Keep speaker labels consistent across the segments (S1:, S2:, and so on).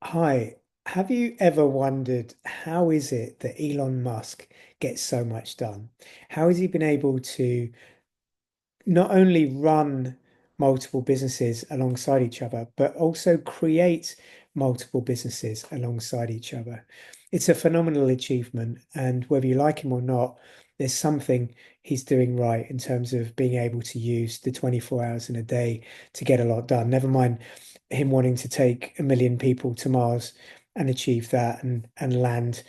S1: Hi, have you ever wondered how is it that Elon Musk gets so much done? How has he been able to not only run multiple businesses alongside each other, but also create multiple businesses alongside each other? It's a phenomenal achievement, and whether you like him or not, there's something he's doing right in terms of being able to use the 24 hours in a day to get a lot done. Never mind him wanting to take 1 million people to Mars and achieve that and land,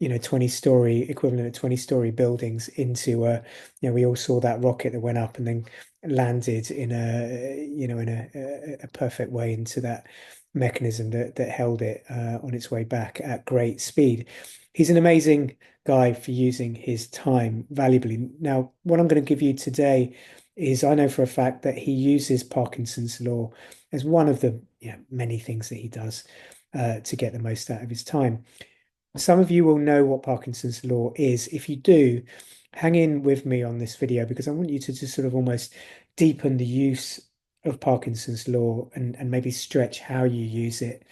S1: 20-story equivalent of 20-story buildings into we all saw that rocket that went up and then landed in a perfect way into that mechanism that held it on its way back at great speed. He's an amazing guy for using his time valuably. Now, what I'm going to give you today is I know for a fact that he uses Parkinson's law as one of the many things that he does to get the most out of his time. Some of you will know what Parkinson's law is. If you do, hang in with me on this video because I want you to just sort of almost deepen the use of Parkinson's law and maybe stretch how you use it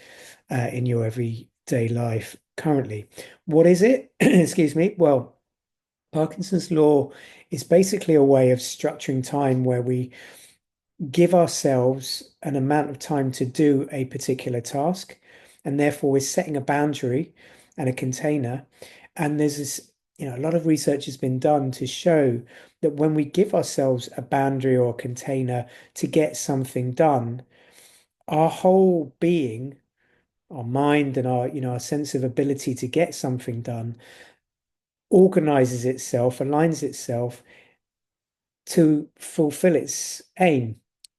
S1: in your everyday life currently. What is it? Excuse me. Well, Parkinson's law is basically a way of structuring time where we give ourselves an amount of time to do a particular task, and therefore we're setting a boundary and a container. And there's this, a lot of research has been done to show that when we give ourselves a boundary or a container to get something done, our whole being, our mind and our sense of ability to get something done organizes itself, aligns itself to fulfill its aim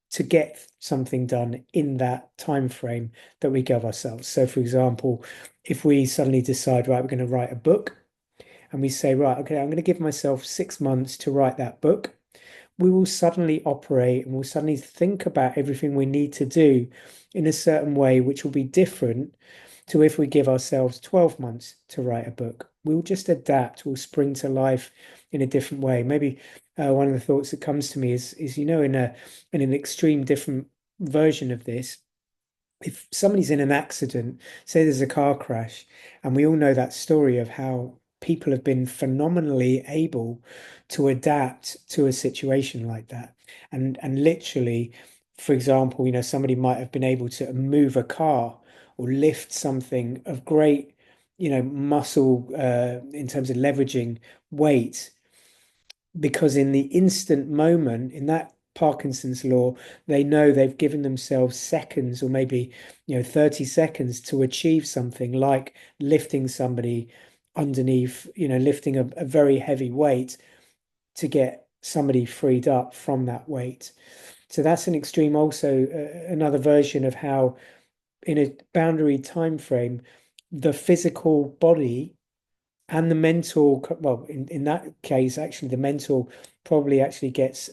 S1: to get something done in that time frame that we give ourselves. So, for example, if we suddenly decide, right, we're going to write a book, and we say, right, okay, I'm going to give myself 6 months to write that book, we will suddenly operate and we'll suddenly think about everything we need to do in a certain way, which will be different to if we give ourselves 12 months to write a book. We'll just adapt, we'll spring to life in a different way. Maybe one of the thoughts that comes to me is in an extreme different version of this, if somebody's in an accident, say there's a car crash, and we all know that story of how people have been phenomenally able to adapt to a situation like that. And literally, for example, somebody might have been able to move a car or lift something of great, muscle in terms of leveraging weight because in the instant moment, in that Parkinson's law, they know they've given themselves seconds or maybe, 30 seconds to achieve something like lifting somebody underneath, lifting a very heavy weight to get somebody freed up from that weight. So that's an extreme, also another version of how in a boundary time frame, the physical body and the mental, well, in that case, actually, the mental probably actually gets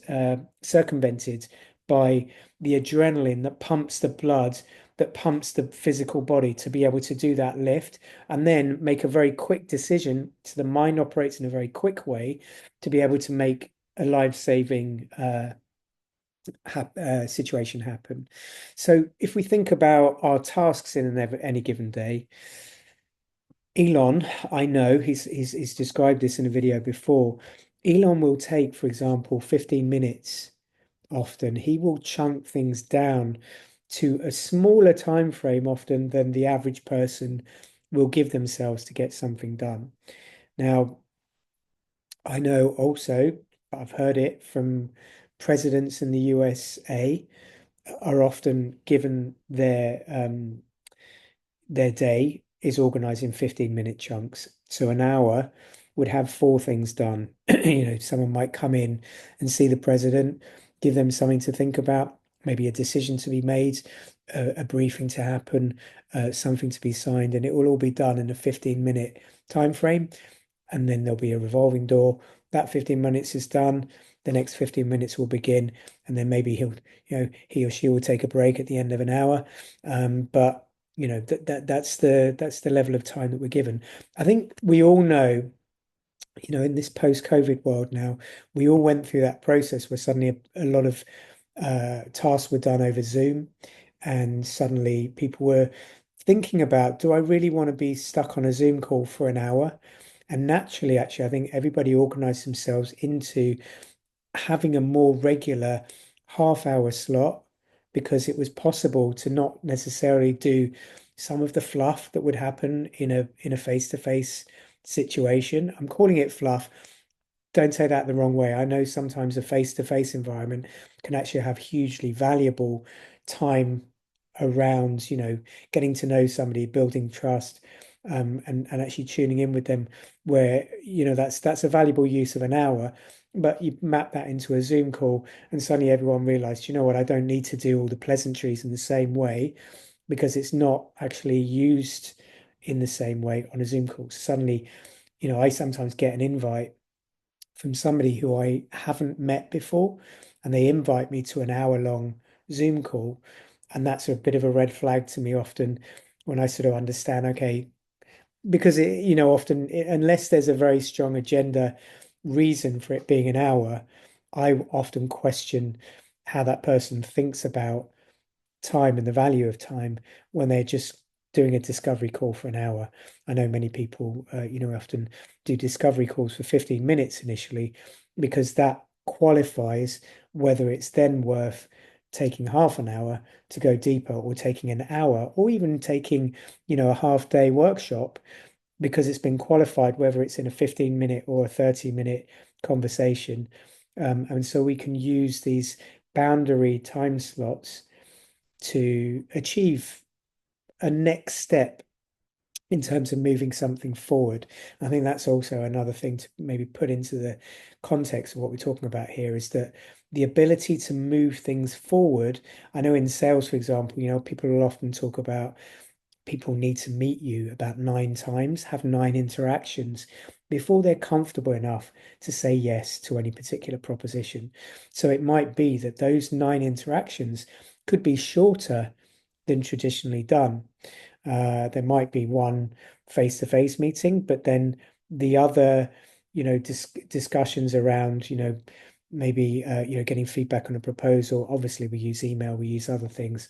S1: circumvented by the adrenaline that pumps the blood, that pumps the physical body to be able to do that lift and then make a very quick decision. So the mind operates in a very quick way to be able to make a life-saving situation happen. So if we think about our tasks in any given day, Elon, I know he's described this in a video before. Elon will take, for example, 15 minutes often. He will chunk things down to a smaller time frame often than the average person will give themselves to get something done. Now, I know also, I've heard it from presidents in the USA are often given their day is organized in 15-minute chunks. So an hour would have four things done. Someone might come in and see the president, give them something to think about, maybe a decision to be made, a briefing to happen, something to be signed, and it will all be done in a 15-minute time frame. And then there'll be a revolving door. That 15 minutes is done. The next 15 minutes will begin, and then maybe he or she will take a break at the end of an hour. But that's the level of time that we're given. I think we all know, in this post-COVID world now, we all went through that process where suddenly a lot of tasks were done over Zoom, and suddenly people were thinking about, do I really want to be stuck on a Zoom call for an hour? And naturally, actually, I think everybody organized themselves into having a more regular half-hour slot because it was possible to not necessarily do some of the fluff that would happen in a face-to-face situation. I'm calling it fluff. Don't take that the wrong way. I know sometimes a face-to-face environment can actually have hugely valuable time around, getting to know somebody, building trust, and actually tuning in with them, where, that's a valuable use of an hour. But you map that into a Zoom call, and suddenly everyone realized, you know what, I don't need to do all the pleasantries in the same way because it's not actually used in the same way on a Zoom call. So suddenly, I sometimes get an invite from somebody who I haven't met before, and they invite me to an hour-long Zoom call. And that's a bit of a red flag to me often when I sort of understand, okay, because often, unless there's a very strong agenda reason for it being an hour, I often question how that person thinks about time and the value of time when they're just doing a discovery call for an hour. I know many people, often do discovery calls for 15 minutes initially because that qualifies whether it's then worth taking half an hour to go deeper or taking an hour or even taking, a half day workshop because it's been qualified whether it's in a 15-minute or a 30-minute conversation. And so we can use these boundary time slots to achieve a next step in terms of moving something forward. I think that's also another thing to maybe put into the context of what we're talking about here is that the ability to move things forward. I know in sales, for example, people will often talk about people need to meet you about 9 times, have 9 interactions before they're comfortable enough to say yes to any particular proposition. So it might be that those 9 interactions could be shorter than traditionally done. There might be one face-to-face meeting, but then the other, discussions around, maybe getting feedback on a proposal. Obviously, we use email, we use other things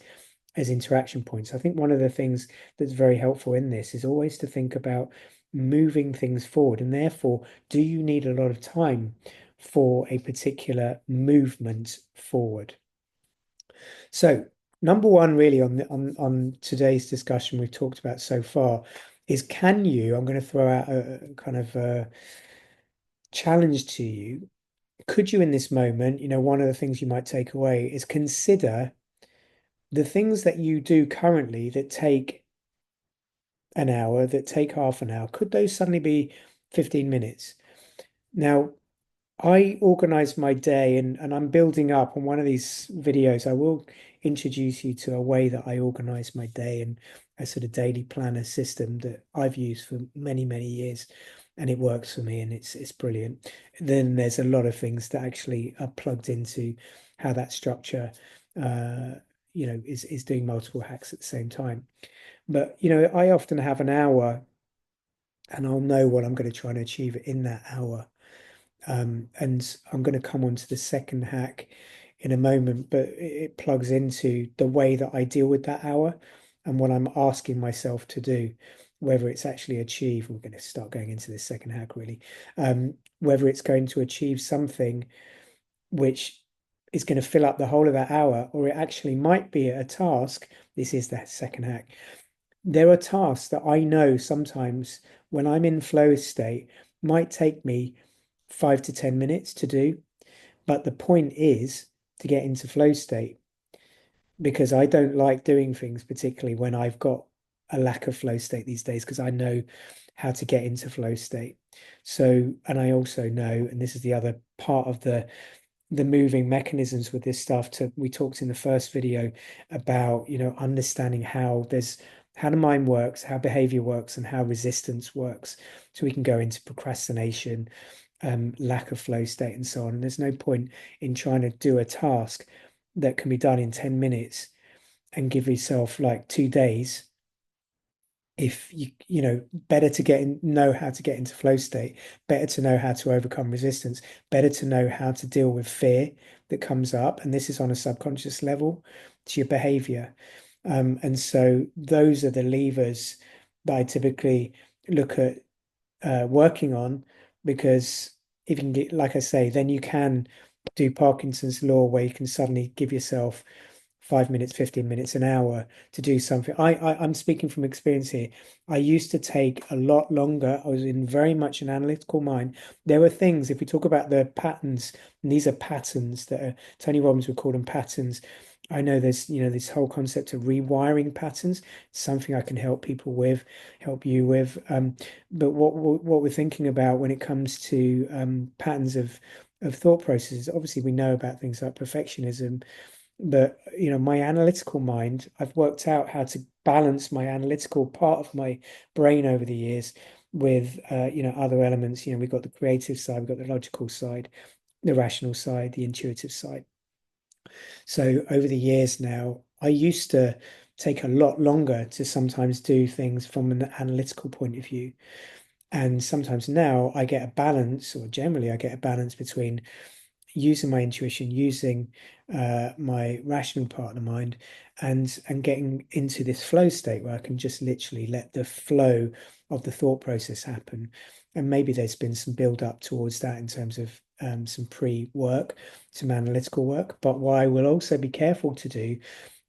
S1: as interaction points. I think one of the things that's very helpful in this is always to think about moving things forward, and therefore, do you need a lot of time for a particular movement forward? So, number one, really, on today's discussion we've talked about so far is, can you? I'm going to throw out a kind of a challenge to you. Could you, in this moment, one of the things you might take away is consider the things that you do currently that take an hour, that take half an hour. Could those suddenly be 15 minutes? Now, I organize my day, and I'm building up on one of these videos. I will introduce you to a way that I organize my day and a sort of daily planner system that I've used for many, many years, and it works for me and it's brilliant. Then there's a lot of things that actually are plugged into how that structure is doing multiple hacks at the same time. But I often have an hour and I'll know what I'm going to try and achieve in that hour. And I'm going to come on to the second hack in a moment, but it plugs into the way that I deal with that hour and what I'm asking myself to do, whether it's actually achieved. We're going to start going into the second hack really, whether it's going to achieve something which is going to fill up the whole of that hour, or it actually might be a task. This is the second hack. There are tasks that I know sometimes when I'm in flow state might take me 5 to 10 minutes to do. But the point is to get into flow state because I don't like doing things, particularly when I've got a lack of flow state these days, because I know how to get into flow state. So, and I also know, and this is the other part of the moving mechanisms with this stuff, we talked in the first video about, understanding how the mind works, how behavior works, and how resistance works. So we can go into procrastination, lack of flow state, and so on. And there's no point in trying to do a task that can be done in 10 minutes and give yourself like 2 days. If better to know how to get into flow state, better to know how to overcome resistance, better to know how to deal with fear that comes up. And this is on a subconscious level to your behavior. And so those are the levers that I typically look at working on, because if you can get, like I say, then you can do Parkinson's law where you can suddenly give yourself 5 minutes, 15 minutes, an hour to do something. I'm speaking from experience here. I used to take a lot longer. I was in very much an analytical mind. There were things, if we talk about the patterns, and these are patterns that are, Tony Robbins would call them patterns. I know there's, this whole concept of rewiring patterns, something I can help people with, help you with. But what we're thinking about when it comes to patterns of thought processes, obviously we know about things like perfectionism, but my analytical mind, I've worked out how to balance my analytical part of my brain over the years with other elements. We've got the creative side, we've got the logical side, the rational side, the intuitive side. So over the years now, I used to take a lot longer to sometimes do things from an analytical point of view. And sometimes now I get a balance, or generally I get a balance between using my intuition, using my rational part of the mind, and getting into this flow state where I can just literally let the flow of the thought process happen. And maybe there's been some build up towards that in terms of some pre-work, some analytical work. But what I will also be careful to do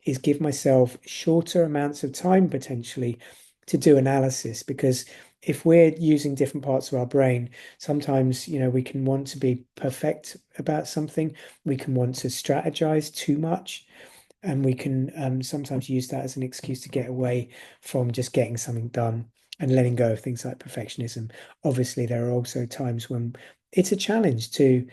S1: is give myself shorter amounts of time potentially to do analysis, because if we're using different parts of our brain, sometimes, we can want to be perfect about something. We can want to strategize too much, and we can sometimes use that as an excuse to get away from just getting something done and letting go of things like perfectionism. Obviously, there are also times when it's a challenge to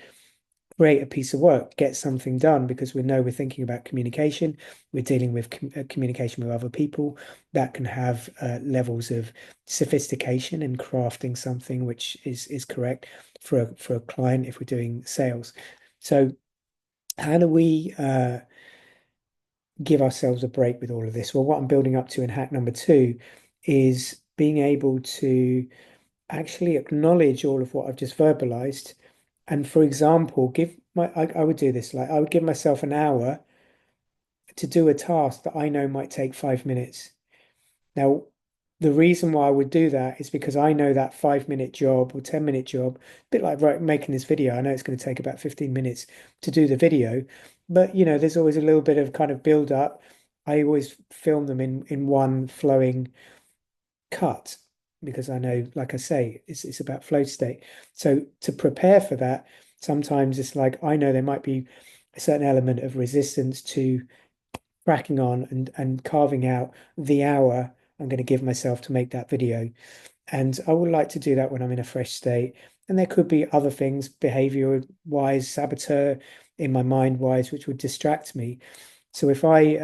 S1: create a piece of work, get something done, because we know we're thinking about communication. We're dealing with communication with other people that can have levels of sophistication in crafting something which is correct for a client if we're doing sales. So how do we give ourselves a break with all of this? Well, what I'm building up to in hack number two is being able to actually acknowledge all of what I've just verbalized. And for example, I would do this, like I would give myself an hour to do a task that I know might take 5 minutes. Now, the reason why I would do that is because I know that 5 minute job or 10 minute job, a bit like making this video. I know it's going to take about 15 minutes to do the video, but there's always a little bit of kind of build up. I always film them in one flowing cut, because I know, like I say, it's about flow state. So to prepare for that, sometimes it's like I know there might be a certain element of resistance to cracking on and carving out the hour I'm going to give myself to make that video. And I would like to do that when I'm in a fresh state. And there could be other things, behavior wise, saboteur in my mind wise, which would distract me. So if I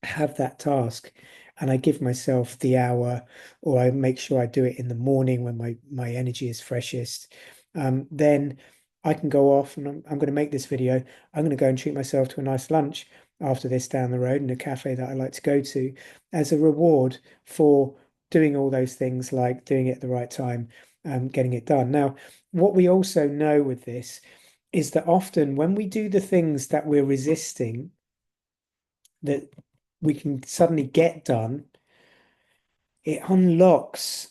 S1: have that task and I give myself the hour, or I make sure I do it in the morning when my energy is freshest, then I can go off and I'm going to make this video. I'm going to go and treat myself to a nice lunch after this down the road in a cafe that I like to go to as a reward for doing all those things, like doing it at the right time, getting it done. Now, what we also know with this is that often when we do the things that we're resisting, that we can suddenly get done, it unlocks,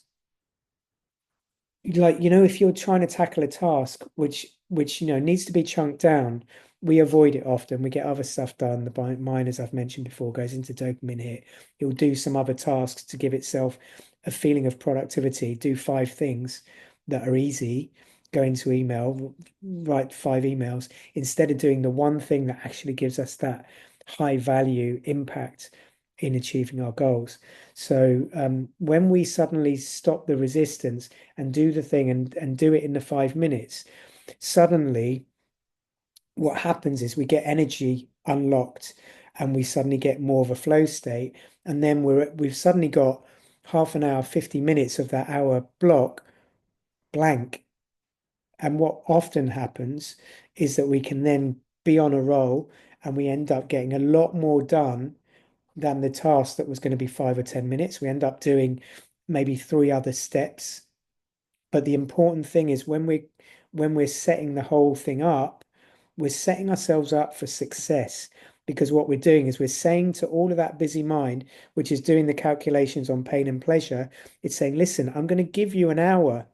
S1: like, if you're trying to tackle a task which needs to be chunked down, we avoid it often. We get other stuff done. The mind, as I've mentioned before, goes into dopamine hit. It will do some other tasks to give itself a feeling of productivity, do 5 things that are easy, go into email, write 5 emails, instead of doing the one thing that actually gives us that high value impact in achieving our goals. So when we suddenly stop the resistance and do the thing and do it in the 5 minutes, suddenly what happens is we get energy unlocked and we suddenly get more of a flow state. And then we've suddenly got half an hour, 50 minutes of that hour block blank. And what often happens is that we can then be on a roll and we end up getting a lot more done than the task that was going to be 5 or 10 minutes. We end up doing maybe 3 other steps. But the important thing is when we're setting the whole thing up, we're setting ourselves up for success. because what we're doing is we're saying to all of that busy mind, which is doing the calculations on pain and pleasure, it's saying, listen, I'm going to give you an hour.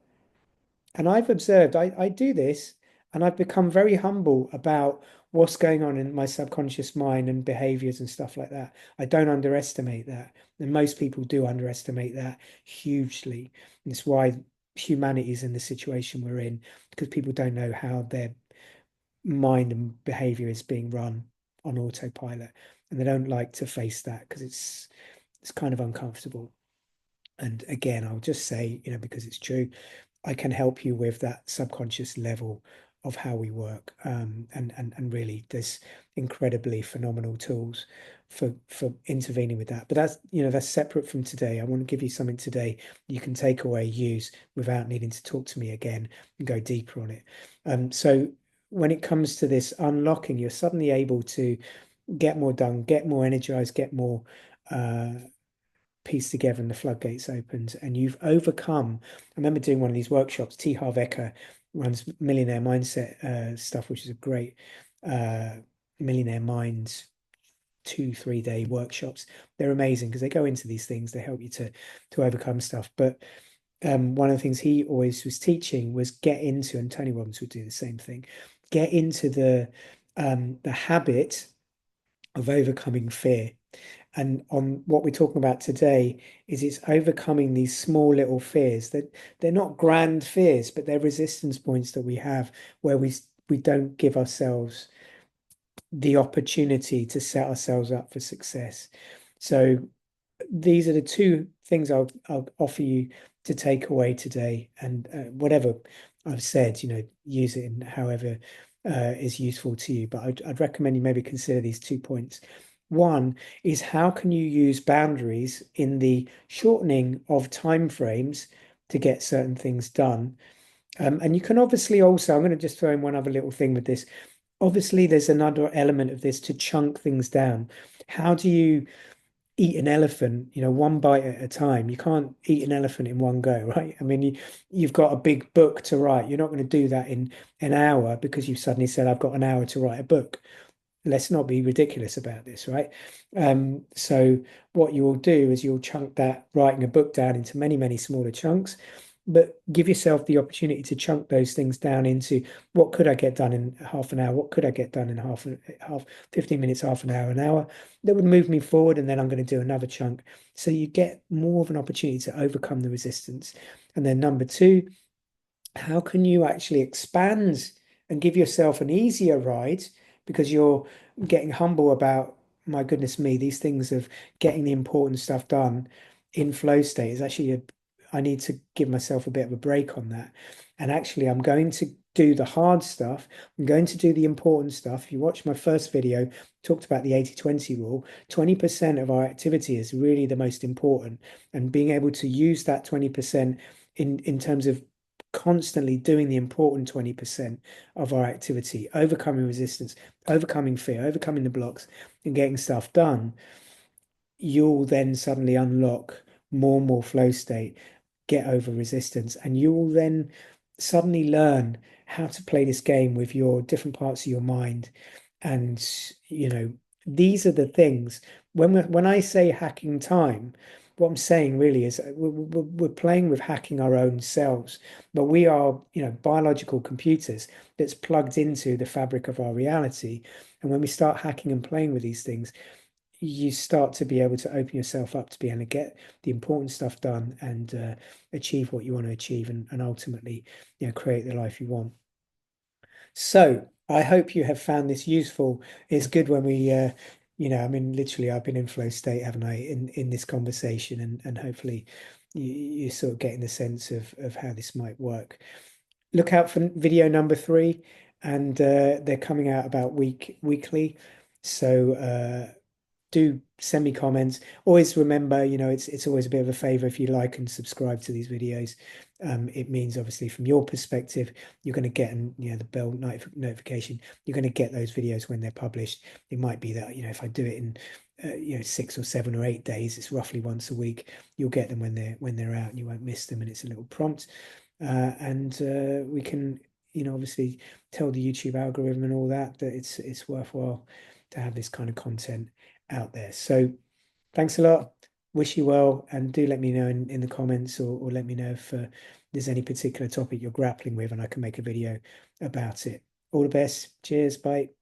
S1: And I've observed, I do this, and I've become very humble about what's going on in my subconscious mind and behaviors and stuff like that. I don't underestimate that. And most people do underestimate that hugely. And it's why humanity is in the situation we're in, because people don't know how their mind and behavior is being run on autopilot. And they don't like to face that because it's kind of uncomfortable. And again, I'll just say, because it's true, I can help you with that subconscious level of how we work. And really, there's incredibly phenomenal tools for intervening with that. But that's separate from today. I want to give you something today you can take away, use without needing to talk to me again and go deeper on it. So when it comes to this unlocking, you're suddenly able to get more done, get more energized, get more uh, piece together and the floodgates opened and you've overcome. I remember doing one of these workshops. T. Harv Eker runs Millionaire Mindset stuff, which is a great Millionaire Minds 2-3 day workshops. They're amazing because they go into these things. They help you to overcome stuff. But one of the things he always was teaching was get into, and Tony Robbins would do the same thing, get into the habit of overcoming fear. And on what we're talking about today is it's overcoming these small little fears that they're not grand fears, but they're resistance points that we have where we don't give ourselves the opportunity to set ourselves up for success. So these are the two things I'll offer you to take away today. And whatever I've said, use it in however is useful to you. But I'd recommend you maybe consider these 2 points. One is how can you use boundaries in the shortening of time frames to get certain things done? And you can obviously also, I'm going to just throw in one other little thing with this. Obviously, there's another element of this to chunk things down. How do you eat an elephant, one bite at a time? You can't eat an elephant in one go, right? I mean, you've got a big book to write. You're not going to do that in an hour because you've suddenly said, I've got an hour to write a book. Let's not be ridiculous about this, right? So what you'll do is you'll chunk that writing a book down into many, many smaller chunks, but give yourself the opportunity to chunk those things down into what could I get done in half an hour? What could I get done in half, 15 minutes, half an hour that would move me forward? And then I'm going to do another chunk. So you get more of an opportunity to overcome the resistance. And then number two, how can you actually expand and give yourself an easier ride because you're getting humble about, my goodness me, these things of getting the important stuff done in flow state is actually I need to give myself a bit of a break on that. And actually, I'm going to do the hard stuff. I'm going to do the important stuff. If you watch my first video, talked about the 80-20 rule. 20% of our activity is really the most important. And being able to use that 20% in terms of constantly doing the important 20% of our activity, overcoming resistance, overcoming fear, overcoming the blocks, and getting stuff done, you'll then suddenly unlock more and more flow state, get over resistance, and you will then suddenly learn how to play this game with your different parts of your mind. And these are the things when I say hacking time, what I'm saying really is we're playing with hacking our own selves, but we are, biological computers that's plugged into the fabric of our reality. And when we start hacking and playing with these things, you start to be able to open yourself up to be able to get the important stuff done and achieve what you want to achieve and ultimately, create the life you want. So I hope you have found this useful. It's good when we, I mean, literally, I've been in flow state, haven't I, in this conversation, and hopefully, you're sort of getting the sense of how this might work. Look out for video number 3, and they're coming out about weekly. So do send me comments. Always remember, it's always a bit of a favor if you like and subscribe to these videos. It means obviously from your perspective, you're going to get the bell notification. You're going to get those videos when they're published. It might be that, if I do it in 6 or 7 or 8 days, it's roughly once a week. You'll get them when they're out and you won't miss them. And it's a little prompt. And we can, obviously tell the YouTube algorithm and all that it's worthwhile to have this kind of content out there. So thanks a lot. Wish you well, and do let me know in the comments, or let me know if there's any particular topic you're grappling with, and I can make a video about it. All the best. Cheers. Bye.